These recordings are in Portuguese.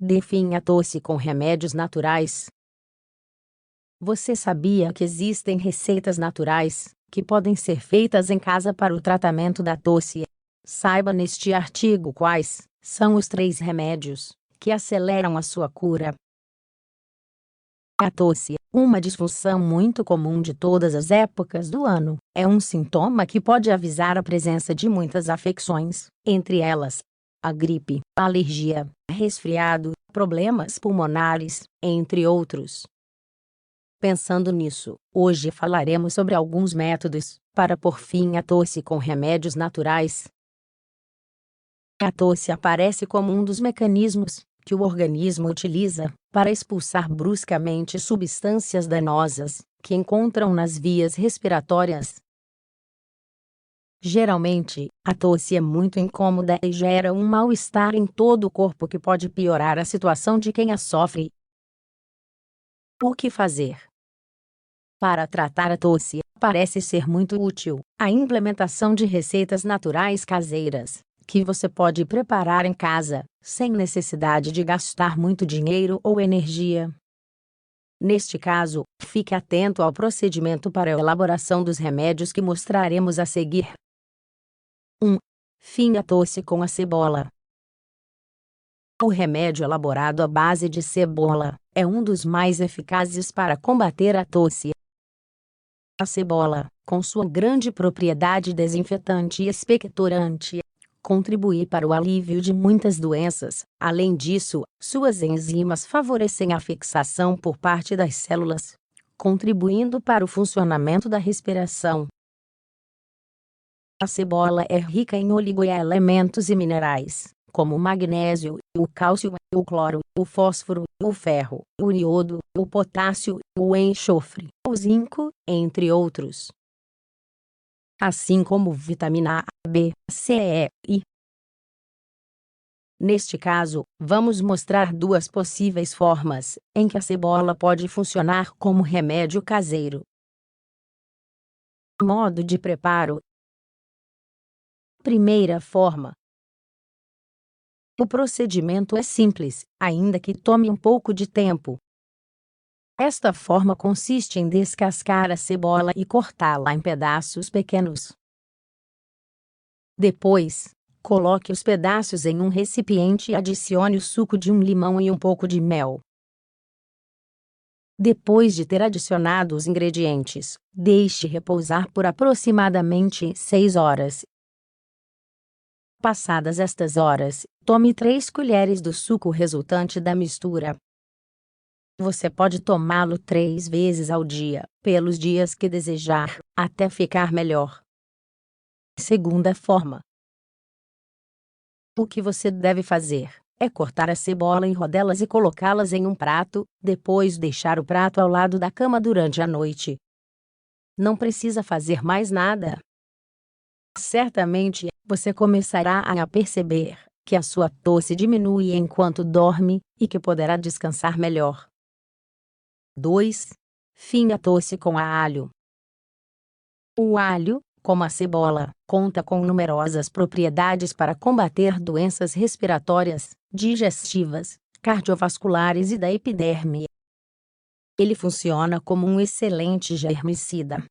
Defina a tosse com remédios naturais. Você sabia que existem receitas naturais que podem ser feitas em casa para o tratamento da tosse? Saiba neste artigo quais são os 3 remédios que aceleram a sua cura. A tosse, uma disfunção muito comum de todas as épocas do ano, é um sintoma que pode avisar a presença de muitas afecções, entre elas a gripe, a alergia, resfriado, problemas pulmonares, entre outros. Pensando nisso, hoje falaremos sobre alguns métodos para pôr fim à tosse com remédios naturais. A tosse aparece como um dos mecanismos que o organismo utiliza para expulsar bruscamente substâncias danosas que encontram nas vias respiratórias. Geralmente, a tosse é muito incômoda e gera um mal-estar em todo o corpo que pode piorar a situação de quem a sofre. O que fazer? Para tratar a tosse, parece ser muito útil a implementação de receitas naturais caseiras, que você pode preparar em casa, sem necessidade de gastar muito dinheiro ou energia. Neste caso, fique atento ao procedimento para a elaboração dos remédios que mostraremos a seguir. 1. Fim à tosse com a cebola. O remédio elaborado à base de cebola é um dos mais eficazes para combater a tosse. A cebola, com sua grande propriedade desinfetante e expectorante, contribui para o alívio de muitas doenças. Além disso, suas enzimas favorecem a fixação por parte das células, contribuindo para o funcionamento da respiração. A cebola é rica em oligoelementos e minerais, como o magnésio, o cálcio, o cloro, o fósforo, o ferro, o iodo, o potássio, o enxofre, o zinco, entre outros. Assim como vitamina A, B, C, E, I. Neste caso, vamos mostrar 2 possíveis formas em que a cebola pode funcionar como remédio caseiro. Modo de preparo. Primeira forma. O procedimento é simples, ainda que tome um pouco de tempo. Esta forma consiste em descascar a cebola e cortá-la em pedaços pequenos. Depois, coloque os pedaços em um recipiente e adicione o suco de um limão e um pouco de mel. Depois de ter adicionado os ingredientes, deixe repousar por aproximadamente 6 horas. Passadas estas horas, tome 3 colheres do suco resultante da mistura. Você pode tomá-lo 3 vezes ao dia, pelos dias que desejar, até ficar melhor. Segunda forma. O que você deve fazer é cortar a cebola em rodelas e colocá-las em um prato, depois deixar o prato ao lado da cama durante a noite. Não precisa fazer mais nada. Certamente, você começará a perceber que a sua tosse diminui enquanto dorme e que poderá descansar melhor. 2. Fim à tosse com a alho. O alho, como a cebola, conta com numerosas propriedades para combater doenças respiratórias, digestivas, cardiovasculares e da epiderme. Ele funciona como um excelente germicida.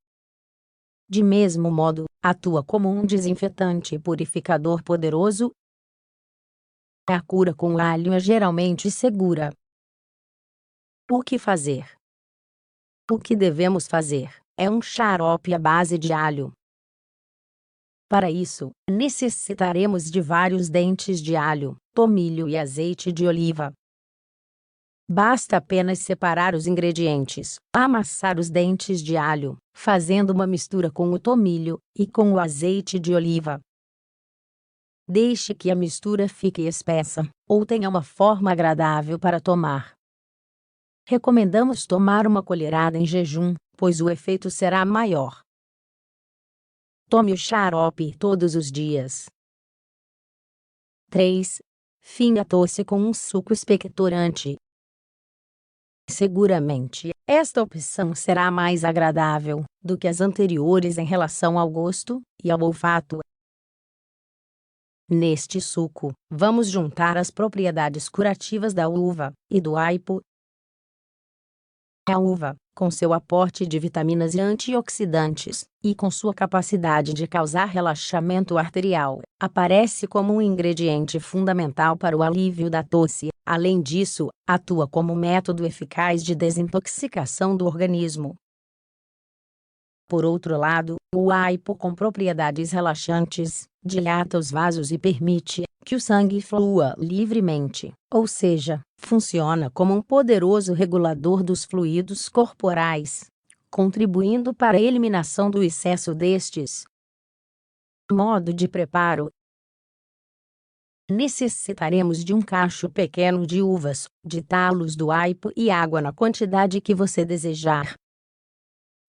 De mesmo modo, atua como um desinfetante e purificador poderoso. A cura com alho é geralmente segura. O que fazer? O que devemos fazer é um xarope à base de alho. Para isso, necessitaremos de vários dentes de alho, tomilho e azeite de oliva. Basta apenas separar os ingredientes, amassar os dentes de alho, fazendo uma mistura com o tomilho e com o azeite de oliva. Deixe que a mistura fique espessa, ou tenha uma forma agradável para tomar. Recomendamos tomar uma colherada em jejum, pois o efeito será maior. Tome o xarope todos os dias. 3. Fim à tosse com um suco expectorante. Seguramente, esta opção será mais agradável do que as anteriores em relação ao gosto e ao olfato. Neste suco, vamos juntar as propriedades curativas da uva e do aipo. A uva, com seu aporte de vitaminas e antioxidantes, e com sua capacidade de causar relaxamento arterial, aparece como um ingrediente fundamental para o alívio da tosse. Além disso, atua como método eficaz de desintoxicação do organismo. Por outro lado, o aipo, com propriedades relaxantes, dilata os vasos e permite que o sangue flua livremente, ou seja, funciona como um poderoso regulador dos fluidos corporais, contribuindo para a eliminação do excesso destes. Modo de preparo: necessitaremos de um cacho pequeno de uvas, de talos do aipo e água na quantidade que você desejar.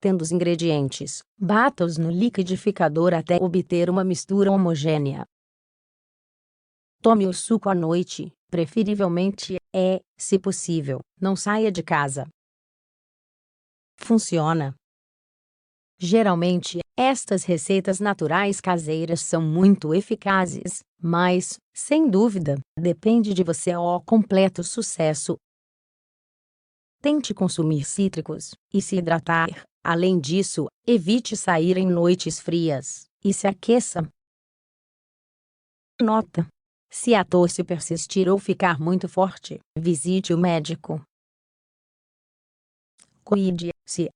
Tendo os ingredientes, bata-os no liquidificador até obter uma mistura homogênea. Tome o suco à noite, preferivelmente, se possível, não saia de casa. Funciona. Geralmente, estas receitas naturais caseiras são muito eficazes, mas, sem dúvida, depende de você ao completo sucesso. Tente consumir cítricos e se hidratar. Além disso, evite sair em noites frias e se aqueça. Nota: se a tosse persistir ou ficar muito forte, visite o médico. Cuide-se.